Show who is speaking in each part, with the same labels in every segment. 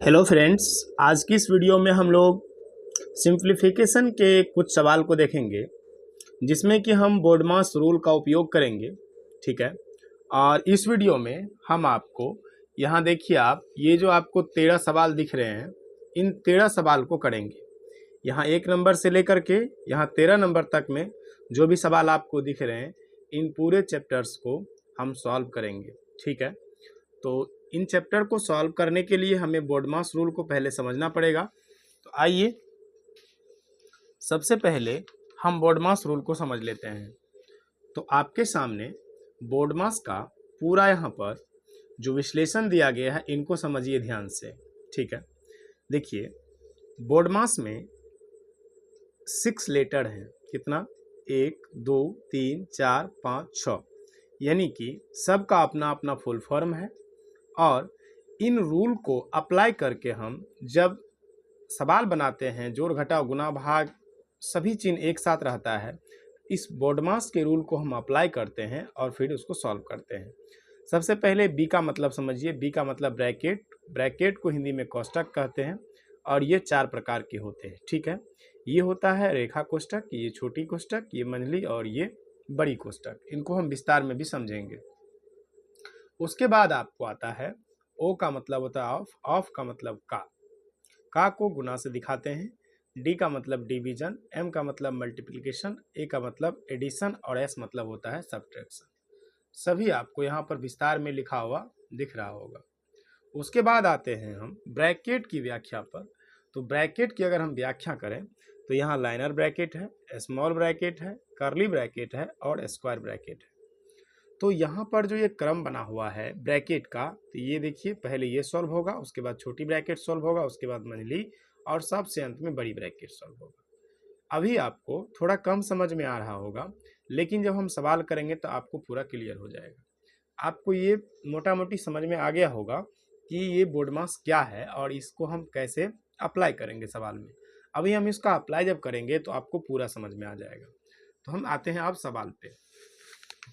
Speaker 1: Hello friends, आज की इस वीडियो में हम लोग सिंप्लीफिकेशन के कुछ सवाल को देखेंगे जिसमें कि हम बोर्डमास रूल का उपयोग करेंगे। ठीक है। और इस वीडियो में हम आपको यहाँ देखिए, आप ये जो आपको 13 सवाल दिख रहे हैं, इन 13 सवाल को करेंगे। यहाँ 1 नंबर से लेकर के यहाँ 13 नंबर तक में जो भी सवाल आपको दिख रहे हैं, इन पूरे चैप्टर्स को हम सॉल्व करेंगे। ठीक है। तो इन चैप्टर को सॉल्व करने के लिए हमें बोर्डमास रूल को पहले समझना पड़ेगा। तो आइए सबसे पहले हम बोर्डमास रूल को समझ लेते हैं। तो आपके सामने बोर्डमास का पूरा यहाँ पर जो विश्लेषण दिया गया है, इनको समझिए ध्यान से। ठीक है। देखिए, बोर्डमास में 6 लेटर हैं। कितना? 1 2 3 4 5 6, यानी कि सबका अपना अपना फुल फॉर्म है। और इन रूल को अप्लाई करके हम जब सवाल बनाते हैं, जोड़ घटाव गुणा भाग सभी चिन्ह एक साथ रहता है, इस बोर्डमास के रूल को हम अप्लाई करते हैं और फिर उसको सॉल्व करते हैं। सबसे पहले बी का मतलब समझिए। बी का मतलब ब्रैकेट। ब्रैकेट को हिंदी में कोष्टक कहते हैं और ये 4 प्रकार के होते हैं। ठीक है। ये होता है रेखा कोष्टक, ये छोटी कोष्टक, ये मंझली और ये बड़ी कोष्टक। इनको हम विस्तार में भी समझेंगे। उसके बाद आपको आता है ओ का मतलब होता है ऑफ। ऑफ का मतलब का को गुना से दिखाते हैं। डी का मतलब डिवीजन। एम का मतलब मल्टीप्लिकेशन। ए का मतलब एडिशन और एस मतलब होता है सब्ट्रैक्शन। सभी आपको यहाँ पर विस्तार में लिखा हुआ दिख रहा होगा। उसके बाद आते हैं हम ब्रैकेट की व्याख्या पर। तो ब्रैकेट की अगर हम व्याख्या करें तो यहाँ लाइनर ब्रैकेट है, स्मॉल ब्रैकेट है, कर्ली ब्रैकेट है और स्क्वायर ब्रैकेट है। तो यहाँ पर जो ये क्रम बना हुआ है ब्रैकेट का, तो ये देखिए, पहले ये सॉल्व होगा, उसके बाद छोटी ब्रैकेट सॉल्व होगा, उसके बाद मंझली और सबसे अंत में बड़ी ब्रैकेट सॉल्व होगा। अभी आपको थोड़ा कम समझ में आ रहा होगा, लेकिन जब हम सवाल करेंगे तो आपको पूरा क्लियर हो जाएगा। आपको ये मोटा मोटी समझ में आ गया होगा कि ये बोर्डमास क्या है और इसको हम कैसे अप्लाई करेंगे सवाल में। अभी हम इसका अप्लाई जब करेंगे तो आपको पूरा समझ में आ जाएगा। तो हम आते हैं अब सवाल पे।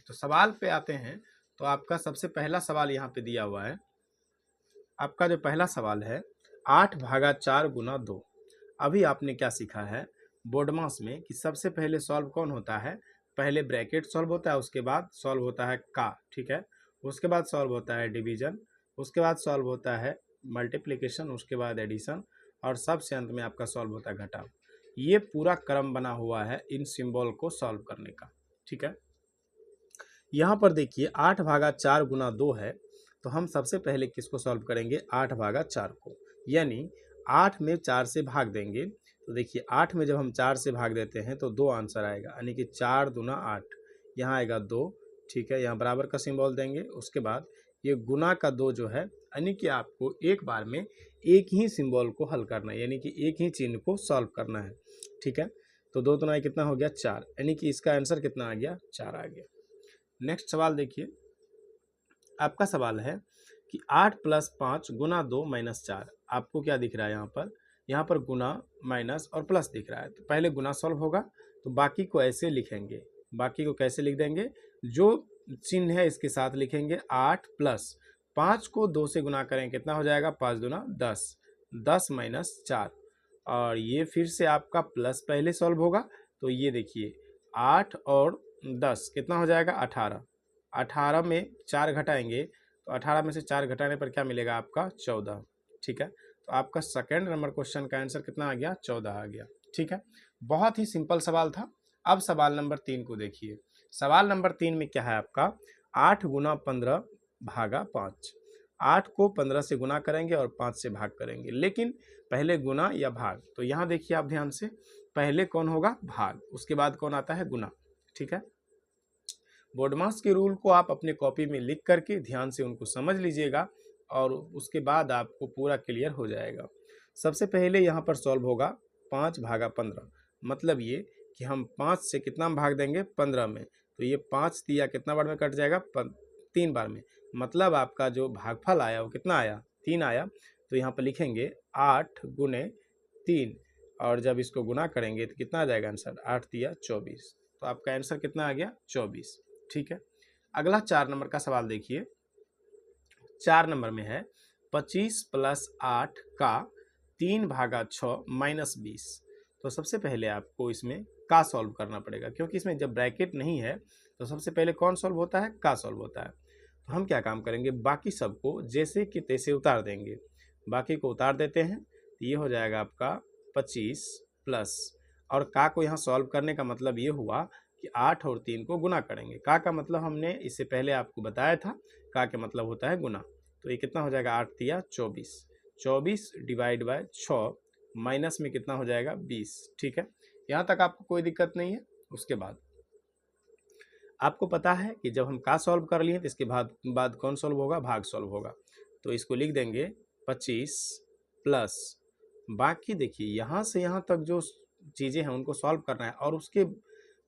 Speaker 1: तो सवाल पे आते हैं तो आपका सबसे पहला सवाल यहाँ पे दिया हुआ है। आपका जो पहला सवाल है 8/4 गुना 2। अभी आपने क्या सीखा है बोर्डमास में कि सबसे पहले सॉल्व कौन होता है? पहले ब्रैकेट सॉल्व होता है, उसके बाद सॉल्व होता है का। ठीक है। उसके बाद सॉल्व होता है डिवीजन, उसके बाद सॉल्व होता है मल्टीप्लिकेशन, उसके बाद एडिशन और सबसे अंत में आपका सॉल्व होता है घटाव। ये पूरा क्रम बना हुआ है इन सिंबल को सॉल्व करने का। ठीक है। यहाँ पर देखिए 8/4 गुना 2 है, तो हम सबसे पहले किसको सॉल्व करेंगे? 8/4 को, यानी 8 में 4 से भाग देंगे। तो देखिए 8 में जब हम 4 से भाग देते हैं तो 2 आंसर आएगा, यानी कि 4 दूना 8, यहाँ आएगा 2। ठीक है। यहाँ बराबर का सिंबल देंगे। उसके बाद ये गुना का 2 जो है, यानी कि आपको एक बार में एक ही सिंबल को हल करना है, यानी कि एक ही चिन्ह को सॉल्व करना है। ठीक है। तो 2 दूना कितना हो गया? 4, यानी कि इसका आंसर कितना आ गया? 4 आ गया। नेक्स्ट सवाल देखिए, आपका सवाल है कि 8 + 5 गुना 2 - 4। आपको क्या दिख रहा है यहाँ पर? यहाँ पर गुना, माइनस और प्लस दिख रहा है। तो पहले गुना सॉल्व होगा, तो बाकी को ऐसे लिखेंगे। बाकी को कैसे लिख देंगे? जो चिन्ह है इसके साथ लिखेंगे। 8 + 5 को 2 से गुना करें, कितना हो जाएगा? 5 दूना 10, 10 - 4। और ये फिर से आपका प्लस पहले सॉल्व होगा, तो ये देखिए 8 और 10 कितना हो जाएगा? 18। 18 में 4 घटाएंगे तो 18 में से 4 घटाने पर क्या मिलेगा आपका? 14। ठीक है। तो आपका सेकंड नंबर क्वेश्चन का आंसर कितना आ गया? 14 आ गया। ठीक है। बहुत ही सिंपल सवाल था। अब सवाल नंबर 3 को देखिए। सवाल नंबर 3 में क्या है आपका? 8 गुना 15 भागा 5। 8 को 15 से गुना करेंगे और 5 से भाग करेंगे, लेकिन पहले गुना या भाग। तो यहाँ देखिए आप ध्यान से, पहले कौन होगा? भाग, उसके बाद कौन आता है? गुना। ठीक है। बोर्डमास के रूल को आप अपने कॉपी में लिख करके ध्यान से उनको समझ लीजिएगा और उसके बाद आपको पूरा क्लियर हो जाएगा। सबसे पहले यहाँ पर सॉल्व होगा 5/15, मतलब ये कि हम 5 से कितना में भाग देंगे? 15 में। तो ये 5 दिया कितना बार में कट जाएगा? 3 बार में। मतलब आपका जो भागफल आया वो कितना आया? 3 आया। तो यहाँ पर लिखेंगे 8 गुने 3, और जब इसको गुना करेंगे तो कितना आ जाएगा आंसर? 8 दिया 24। तो आपका आंसर कितना आ गया? 24। ठीक है। अगला 4 नंबर का सवाल देखिए। 4 नंबर में है 25 + 8 का 3/6 - 20। तो सबसे पहले आपको इसमें का सॉल्व करना पड़ेगा, क्योंकि इसमें जब ब्रैकेट नहीं है तो सबसे पहले कौन सॉल्व होता है, का सॉल्व होता है। तो हम क्या काम करेंगे, बाकी सबको जैसे कि तैसे उतार देंगे। बाकी को उतार देते हैं तो ये हो जाएगा आपका 25 प्लस, और का को यहाँ सॉल्व करने का मतलब ये हुआ कि 8 और 3 को गुना करेंगे। का मतलब हमने इससे पहले आपको बताया था, का के मतलब होता है गुना। तो ये कितना हो जाएगा, 8 तिया 24, 24 / 6 माइनस में कितना हो जाएगा 20। ठीक है, यहाँ तक आपको कोई दिक्कत नहीं है। उसके बाद आपको पता है कि जब हम का सॉल्व कर लिए तो इसके बाद कौन सॉल्व होगा, भाग सॉल्व होगा। तो इसको लिख देंगे 25 प्लस, बाकी देखिए यहाँ से यहाँ तक जो चीज़ें हैं उनको सॉल्व करना है, और उसके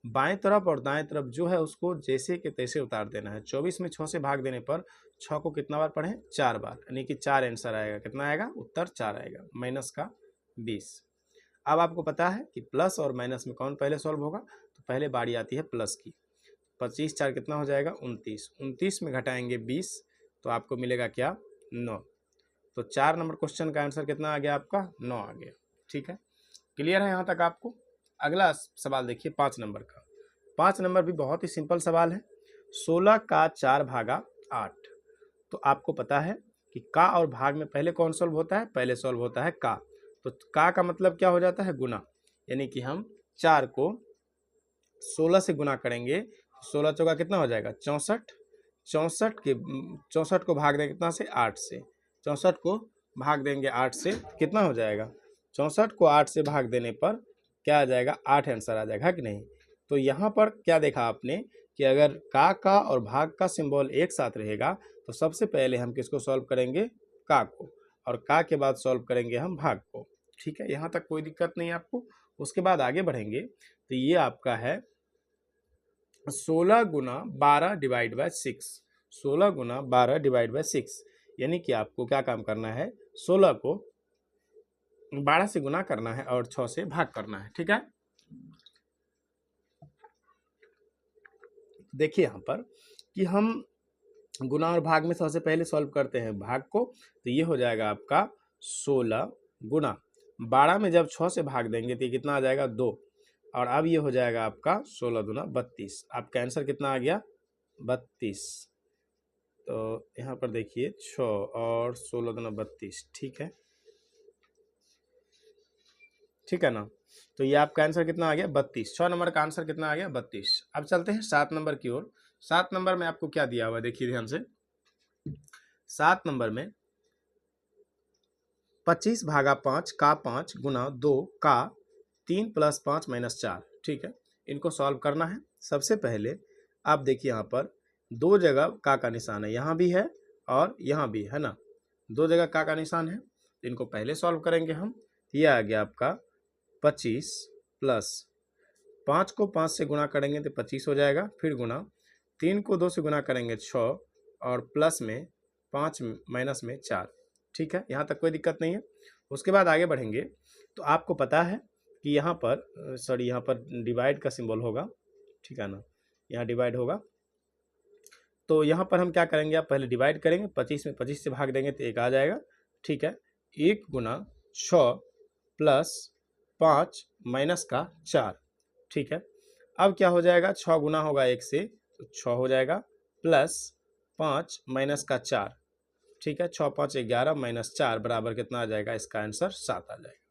Speaker 1: बाएं तरफ और दाएं तरफ जो है उसको जैसे के तैसे उतार देना है। 24 में 6 से भाग देने पर 6 को कितना बार पढ़ें, 4 बार, यानी कि 4 आंसर आएगा। कितना आएगा, उत्तर 4 आएगा, माइनस का 20। अब आपको पता है कि प्लस और माइनस में कौन पहले सॉल्व होगा, तो पहले बारी आती है प्लस की। 25 4 कितना हो जाएगा, 29, 29 में घटाएंगे 20 तो आपको मिलेगा क्या, 9। तो 4 नंबर क्वेश्चन का आंसर कितना आ गया आपका, 9 आ गया। ठीक है, क्लियर है यहाँ तक आपको। अगला सवाल देखिए 5 नंबर का। 5 नंबर भी बहुत ही सिंपल सवाल है। 16 का 4/8। तो आपको पता है कि का और भाग में पहले कौन सॉल्व होता है, पहले सॉल्व होता है का। तो का मतलब क्या हो जाता है, गुना, यानी कि हम 4 को 16 से गुना करेंगे। 16 चौका कितना हो जाएगा, 64, 64 को भाग देंगे कितना से, 8 से। 64 को भाग देंगे 8 से, कितना हो जाएगा, 64 को 8 से भाग देने पर क्या आ जाएगा, 8 आंसर आ जाएगा कि नहीं। तो यहाँ पर क्या देखा आपने कि अगर का और भाग का सिंबल एक साथ रहेगा तो सबसे पहले हम किसको सॉल्व करेंगे, का को, और का के बाद सॉल्व करेंगे हम भाग को। ठीक है, यहाँ तक कोई दिक्कत नहीं आपको। उसके बाद आगे बढ़ेंगे तो ये आपका है 16 गुना 12 / 6। 16 गुना 12 / 6, यानी कि आपको क्या काम करना है, 16 को 12 से गुना करना है और 6 से भाग करना है। ठीक है, देखिए यहाँ पर कि हम गुना और भाग में सबसे पहले सॉल्व करते हैं भाग को। तो ये हो जाएगा आपका 16 गुना 12 में जब 6 से भाग देंगे तो ये कितना आ जाएगा, 2। और अब ये हो जाएगा आपका 16 दूना 32। आपका आंसर कितना आ गया, 32। तो यहाँ पर देखिए 6 और 16 दूना 32। ठीक है, ठीक है ना। तो ये आपका आंसर कितना आ गया, 32। 6 नंबर का आंसर कितना आ गया, 32। अब चलते हैं 7 नंबर की ओर। 7 नंबर में आपको क्या दिया हुआ है, देखिए ध्यान से। 7 नंबर में 25/5 का 5 गुना 2 का 3 + 5 - 4। ठीक है, इनको सॉल्व करना है। सबसे पहले आप देखिए यहाँ पर 2 जगह का निशान है, यहाँ भी है और यहाँ भी है ना, 2 जगह का निशान है। इनको पहले सॉल्व करेंगे हम। ये आ गया आपका 25 प्लस 5 को 5 से गुना करेंगे तो 25 हो जाएगा, फिर गुना 3 को 2 से गुना करेंगे 6, और प्लस में 5 माइनस में 4। ठीक है, यहाँ तक कोई दिक्कत नहीं है। उसके बाद आगे बढ़ेंगे तो आपको पता है कि यहाँ पर डिवाइड का सिंबल होगा। ठीक है ना, यहाँ डिवाइड होगा। तो यहाँ पर हम क्या करेंगे, आप पहले डिवाइड करेंगे, 25 में 25 से भाग देंगे तो 1 आ जाएगा। ठीक है, 1 गुना 6 प्लस 5 माइनस का 4। ठीक है, अब क्या हो जाएगा, 6 गुना होगा 1 से तो 6 हो जाएगा, प्लस 5 माइनस का 4। ठीक है, 6 5 11 माइनस 4 बराबर कितना आ जाएगा, इसका आंसर 7 आ जाएगा।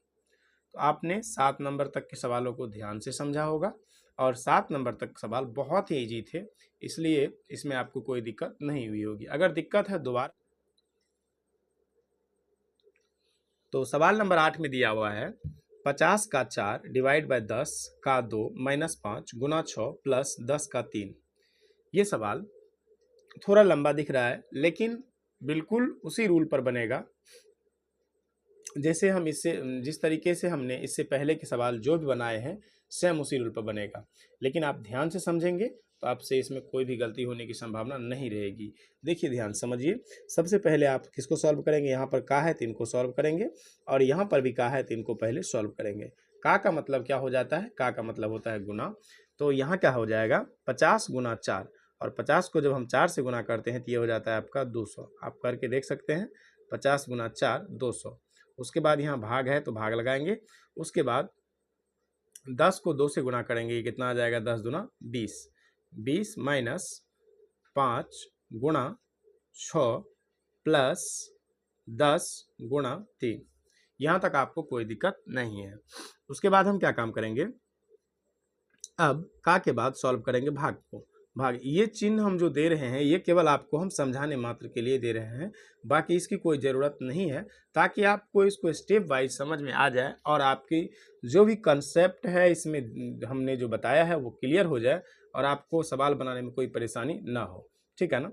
Speaker 1: तो आपने 7 नंबर तक के सवालों को ध्यान से समझा होगा, और 7 नंबर तक सवाल बहुत ही ईजी थे, इसलिए इसमें आपको कोई दिक्कत नहीं हुई होगी। अगर दिक्कत है दोबारा, तो सवाल नंबर 8 में दिया हुआ है 50 का 4 / 10 का 2 - 5 गुना 6 प्लस 10 का 3। ये सवाल थोड़ा लंबा दिख रहा है, लेकिन बिल्कुल उसी रूल पर बनेगा जैसे हम इससे, जिस तरीके से हमने इससे पहले के सवाल जो भी बनाए हैं सेम उसी रूल पर बनेगा। लेकिन आप ध्यान से समझेंगे तो आपसे इसमें कोई भी गलती होने की संभावना नहीं रहेगी। देखिए ध्यान समझिए, सबसे पहले आप किसको सॉल्व करेंगे, यहाँ पर का है तो इनको सॉल्व करेंगे, और यहाँ पर भी का है तो इनको पहले सॉल्व करेंगे। का मतलब क्या हो जाता है, का मतलब होता है गुना। तो यहाँ क्या हो जाएगा, 50 गुना 4, और 50 को जब हम 4 से गुना करते हैं तो ये हो जाता है आपका 200। आप करके देख सकते हैं। 50 गुना 4 200। उसके बाद यहाँ भाग है तो भाग लगाएंगे। उसके बाद 10 को 2 से गुना करेंगे, ये कितना आ जाएगा 10 दूना 20। 20 माइनस 5 गुणा 6 प्लस 10 गुणा 3। यहाँ तक आपको कोई दिक्कत नहीं है। उसके बाद हम क्या काम करेंगे, अब का के बाद सॉल्व करेंगे भाग को। भाग, ये चिन्ह हम जो दे रहे हैं ये केवल आपको हम समझाने मात्र के लिए दे रहे हैं, बाकी इसकी कोई ज़रूरत नहीं है, ताकि आपको इसको स्टेप वाइज समझ में आ जाए और आपकी जो भी कंसेप्ट है इसमें हमने जो बताया है वो क्लियर हो जाए और आपको सवाल बनाने में कोई परेशानी ना हो। ठीक है ना।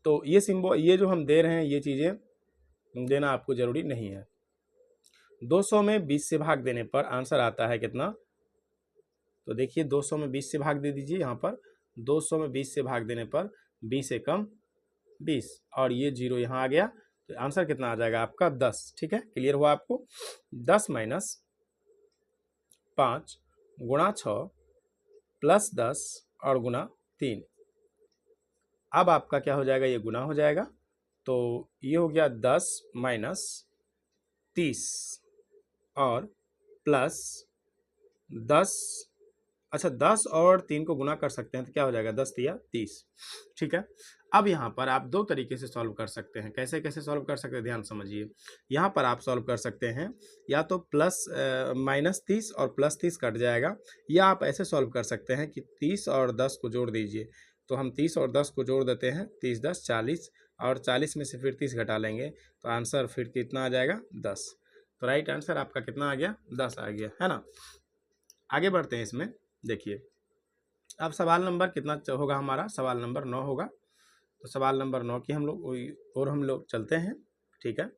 Speaker 1: तो ये सिंबल, ये जो हम दे रहे हैं ये चीज़ें देना आपको ज़रूरी नहीं है। 200 में 20 से भाग देने पर आंसर आता है कितना, तो देखिए 200 में 20 से भाग दे दीजिए। यहाँ पर 200 में 20 से भाग देने पर 20 एकम 20 और ये 0 यहाँ आ गया, तो आंसर कितना आ जाएगा आपका 10। ठीक है, क्लियर हुआ आपको। 10 माइनस 5 गुणा 6 प्लस 10 और गुणा 3। अब आपका क्या हो जाएगा, ये गुना हो जाएगा, तो ये हो गया 10 माइनस 30 और प्लस 10। अच्छा, 10 और 3 को गुना कर सकते हैं तो क्या हो जाएगा 10 या 30। ठीक है, अब यहाँ पर आप दो तरीके से सॉल्व कर सकते हैं। कैसे कैसे सॉल्व कर सकते हैं, ध्यान समझिए। यहाँ पर आप सॉल्व कर सकते हैं या तो प्लस माइनस 30 और प्लस 30 कट जाएगा, या आप ऐसे सॉल्व कर सकते हैं कि 30 और 10 को जोड़ दीजिए। तो हम 30 और 10 को जोड़ देते हैं, 30 10 40 और 40 में से फिर 30 घटा लेंगे तो आंसर फिर कितना आ जाएगा 10। तो राइट आंसर आपका कितना आ गया 10 आ गया, है ना। आगे बढ़ते हैं इसमें। देखिए अब सवाल नंबर कितना होगा हमारा, सवाल नंबर 9 होगा। तो सवाल नंबर 9 की हम लोग चलते हैं। ठीक है,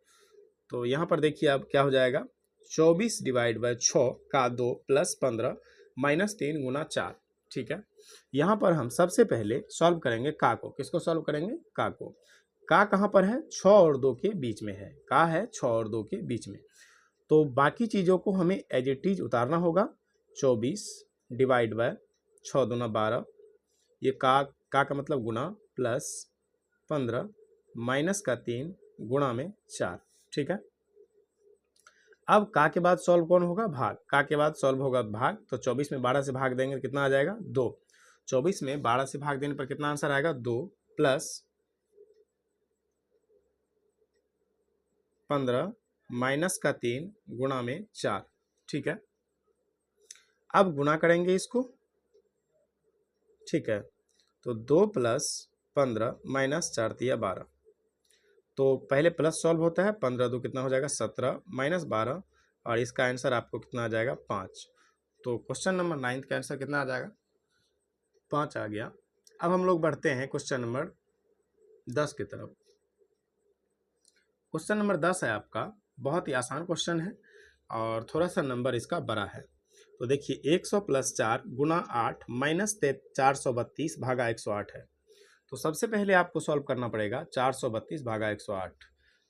Speaker 1: तो यहाँ पर देखिए अब क्या हो जाएगा, 24 डिवाइड बाय 6 का 2 प्लस 15 माइनस 3 गुना 4। ठीक है, यहाँ पर हम सबसे पहले सॉल्व करेंगे का को। किसको सॉल्व करेंगे, का को। का कहाँ पर है, 6 और 2 के बीच में है। का है 6 और 2 के बीच में, तो बाकी चीज़ों को हमें एज इट इज उतारना होगा। 24 डिवाइड बाय 6 दूना 12, ये का मतलब गुना, प्लस 15 माइनस का 3 गुणा में 4। ठीक है, अब का के बाद सॉल्व कौन होगा, भाग। का के बाद सॉल्व होगा भाग, तो 24 में 12 से भाग देंगे तो कितना आ जाएगा 2। 24 में 12 से भाग देने पर कितना आंसर आएगा 2 प्लस 15 माइनस का 3 गुणा में 4। ठीक है, अब गुना करेंगे इसको। ठीक है, तो 2 प्लस 15 माइनस 4 तिया 12। तो पहले प्लस सॉल्व होता है, 15 दो कितना हो जाएगा 17 माइनस 12 और इसका आंसर आपको कितना आ जाएगा 5। तो क्वेश्चन नंबर 9 का आंसर कितना आ जाएगा 5 आ गया। अब हम लोग बढ़ते हैं क्वेश्चन नंबर 10 की तरफ। क्वेश्चन नंबर 10 है आपका, बहुत ही आसान क्वेश्चन है और थोड़ा सा नंबर इसका बड़ा है। तो देखिए 100 प्लस 4 गुना 8 माइनस 432 भागा 108 है। तो सबसे पहले आपको सॉल्व करना पड़ेगा 432 भागा 108।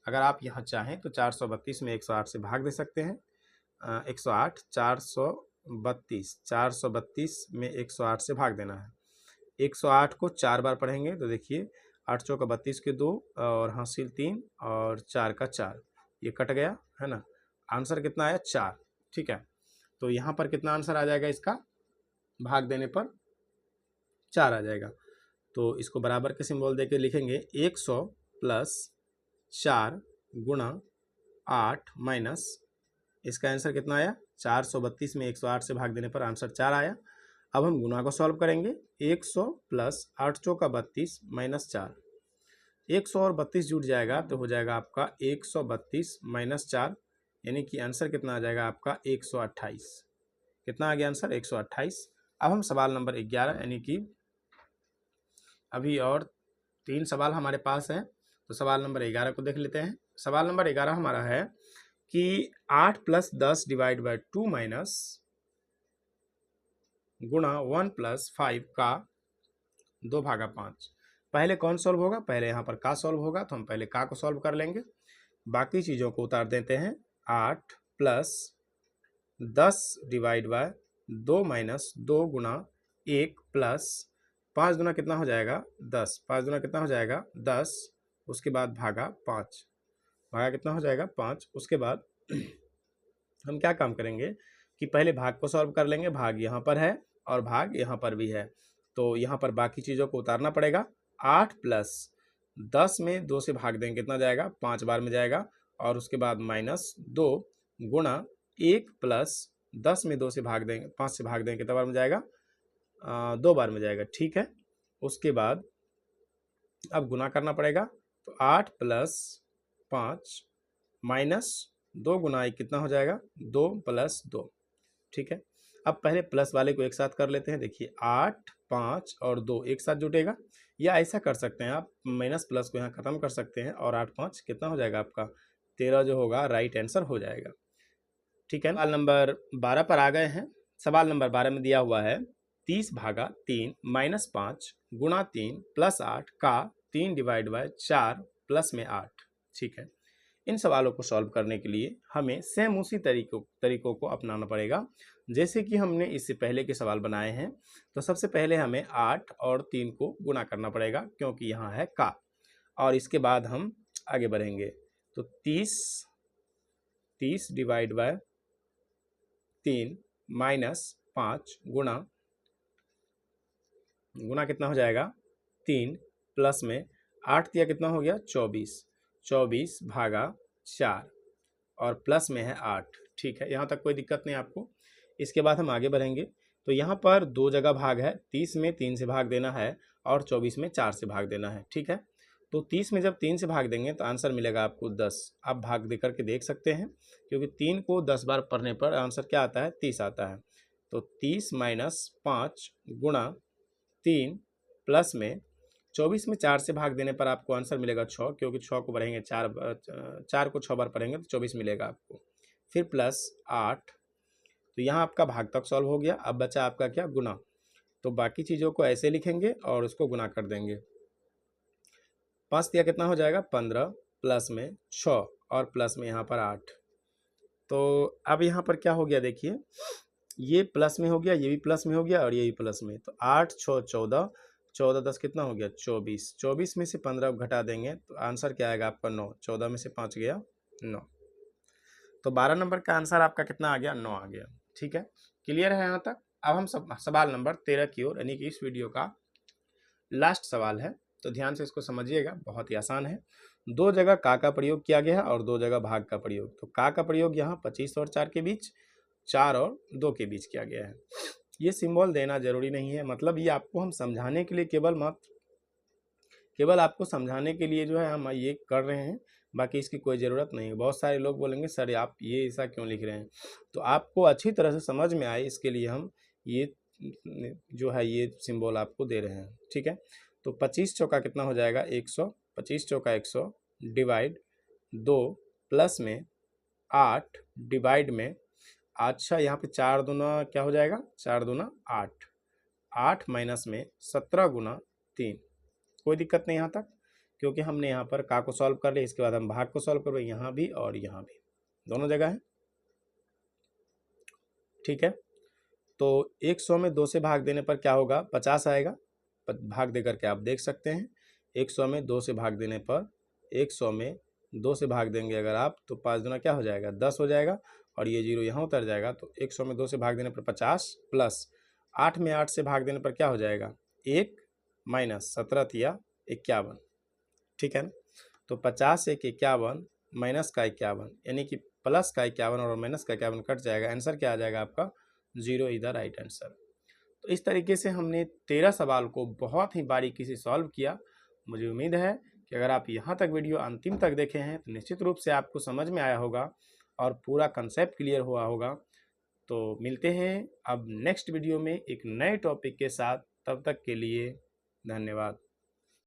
Speaker 1: अगर आप यहाँ चाहें तो 432 में 108 से भाग दे सकते हैं। 108 432 में 108 से भाग देना है। 108 को 4 बार पढ़ेंगे तो देखिए 8 चौका 32 के 2 और हासिल 3 और 4 का 4, ये कट गया, है ना। आंसर कितना आया 4। ठीक है, तो यहाँ पर कितना आंसर आ जाएगा इसका, भाग देने पर 4 आ जाएगा। तो इसको बराबर के सिंबल देके लिखेंगे 100 प्लस 4 गुणा 8 माइनस, इसका आंसर कितना आया 432 में 108 से भाग देने पर आंसर 4 आया। अब हम गुणा को सॉल्व करेंगे। 100 प्लस 8 चौका 32 माइनस 4, 100 और 32 जुट जाएगा तो हो जाएगा आपका 132 माइनस 4, यानी कि आंसर कितना आ जाएगा आपका 128। कितना आ गया आंसर 128। अब हम सवाल नंबर 11 यानी कि अभी और 3 सवाल हमारे पास हैं, तो सवाल नंबर 11 को देख लेते हैं। सवाल नंबर 11 हमारा है कि 8 प्लस 10 डिवाइड बाय 2 माइनस गुणा 1 प्लस 5 का 2 भागा 5। पहले कौन सॉल्व होगा, पहले यहाँ पर का सॉल्व होगा, तो हम पहले का को सॉल्व कर लेंगे, बाकी चीज़ों को उतार देते हैं। 8 plus 10 divide by 2 minus 2 Guna 1 plus 5 गुना कितना हो जाएगा 10, 5 गुना कितना हो जाएगा 10, उसके बाद भागा 5। भागा कितना हो जाएगा 5। उसके बाद हम क्या काम करेंगे कि पहले भाग को सॉल्व कर लेंगे। भाग यहाँ पर है और भाग यहाँ पर भी है, तो यहाँ पर बाकी चीज़ों को उतारना पड़ेगा। 8 प्लस 10 में 2 से भाग देंगे कितना जाएगा, 5 बार में जाएगा। और उसके बाद -2 गुणा 1 प्लस 10 में 2 से भाग देंगे, 5 से भाग देंगे कितना बार में जाएगा, 2 बार में जाएगा। ठीक है, उसके बाद अब गुना करना पड़ेगा। तो 8 प्लस 5 -2 गुना 1 कितना हो जाएगा, 2 प्लस 2। ठीक है, अब पहले प्लस वाले को एक साथ कर लेते हैं। देखिए 8, 5 और 2 एक साथ जुटेगा, या ऐसा कर सकते हैं आप, माइनस प्लस को यहाँ खत्म कर सकते हैं और 8, 5 कितना हो जाएगा आपका 13 जो होगा राइट आंसर हो जाएगा। ठीक है, सवाल नंबर 12 पर आ गए हैं। सवाल नंबर 12 में दिया हुआ है 30 भागा 3 -5 गुणा 3 प्लस 8 का 3 डिवाइड बाय 4 प्लस में 8। ठीक है, इन सवालों को सॉल्व करने के लिए हमें सेम उसी तरीकों को अपनाना पड़ेगा जैसे कि हमने इससे पहले के सवाल बनाए हैं। तो सबसे पहले हमें 8 और 3 को गुणा करना पड़ेगा क्योंकि यहाँ है का, और इसके बाद हम आगे बढ़ेंगे। तो 30 डिवाइड बाय 3 -5 गुणा कितना हो जाएगा 3 प्लस में 8 दिया कितना हो गया 24 भागा 4 और प्लस में है 8। ठीक है, यहाँ तक कोई दिक्कत नहीं आपको। इसके बाद हम आगे बढ़ेंगे। तो यहाँ पर 2 जगह भाग है, 30 में 3 से भाग देना है और 24 में 4 से भाग देना है। ठीक है, तो 30 में जब 3 से भाग देंगे तो आंसर मिलेगा आपको 10। आप भाग दे करके देख सकते हैं, क्योंकि 3 को 10 बार पढ़ने पर आंसर क्या आता है 30 आता है। तो 30 - 5 गुणा 3 प्लस में 24 में 4 से भाग देने पर आपको आंसर मिलेगा 6, क्योंकि 6 को बढ़ेंगे 4 को 6 बार पढ़ेंगे तो 24 मिलेगा आपको। फिर प्लस 8। तो यहाँ आपका भाग तक सॉल्व हो गया। अब बचा आपका क्या, गुना। तो बाकी चीज़ों को ऐसे लिखेंगे और उसको गुना कर देंगे। 5 दिया कितना हो जाएगा 15 प्लस में 6 और प्लस में यहाँ पर 8। तो अब यहाँ पर क्या हो गया, देखिए ये प्लस में हो गया, ये भी प्लस में हो गया और ये भी प्लस में। तो 8, 6, 14, 14, 10 कितना हो गया 24। 24 में से 15 घटा देंगे तो आंसर क्या आएगा आपका 9। 14 में से 5 गया 9। तो 12 नंबर का आंसर आपका कितना आ गया, 9 आ गया। ठीक है, क्लियर है यहाँ तक। अब हम सवाल नंबर 13 की ओर, यानी कि इस वीडियो का लास्ट सवाल है। तो ध्यान से इसको समझिएगा, बहुत ही आसान है। 2 जगह का प्रयोग किया गया है और 2 जगह भाग का प्रयोग। तो का प्रयोग यहाँ 25 और 4 के बीच, 4 और 2 के बीच किया गया है। ये सिंबल देना जरूरी नहीं है, मतलब ये आपको हम समझाने के लिए केवल आपको समझाने के लिए जो है हम ये कर रहे हैं, बाकी इसकी कोई ज़रूरत नहीं है। बहुत सारे लोग बोलेंगे सर आप ये ऐसा क्यों लिख रहे हैं, तो आपको अच्छी तरह से समझ में आए इसके लिए हम ये जो है ये सिंबल आपको दे रहे हैं। ठीक है, तो 25 चौका कितना हो जाएगा 100, 25 चौका 100 डिवाइड 2 प्लस में 8 डिवाइड में, अच्छा यहाँ पे 4 दूना क्या हो जाएगा 4 दूना 8, 8 माइनस में 17 गुना 3। कोई दिक्कत नहीं यहाँ तक, क्योंकि हमने यहाँ पर का को सॉल्व कर लिया। इसके बाद हम भाग को सॉल्व करेंगे, यहाँ भी और यहाँ भी, दोनों जगह है। ठीक है, तो 100 में 2 से भाग देने पर क्या होगा 50 आएगा। भाग दे करके आप देख सकते हैं। 100 में 2 से भाग देने पर, 100 में 2 से भाग देंगे अगर आप तो 5 दूना क्या हो जाएगा 10 हो जाएगा और ये 0 यहाँ उतर जाएगा। तो 100 में 2 से भाग देने पर 50 प्लस 8 में 8 से भाग देने पर क्या हो जाएगा 1 माइनस 17 तिया 51। ठीक है ना, तो 50 1 51 माइनस का 51, यानी कि प्लस का 51 और माइनस का 51 कट जाएगा। आंसर क्या आ जाएगा आपका 0 इज द राइट आंसर। तो इस तरीके से हमने 13 सवाल को बहुत ही बारीकी से सॉल्व किया। मुझे उम्मीद है कि अगर आप यहाँ तक वीडियो अंतिम तक देखे हैं तो निश्चित रूप से आपको समझ में आया होगा और पूरा कंसेप्ट क्लियर हुआ होगा। तो मिलते हैं अब नेक्स्ट वीडियो में एक नए टॉपिक के साथ, तब तक के लिए धन्यवाद।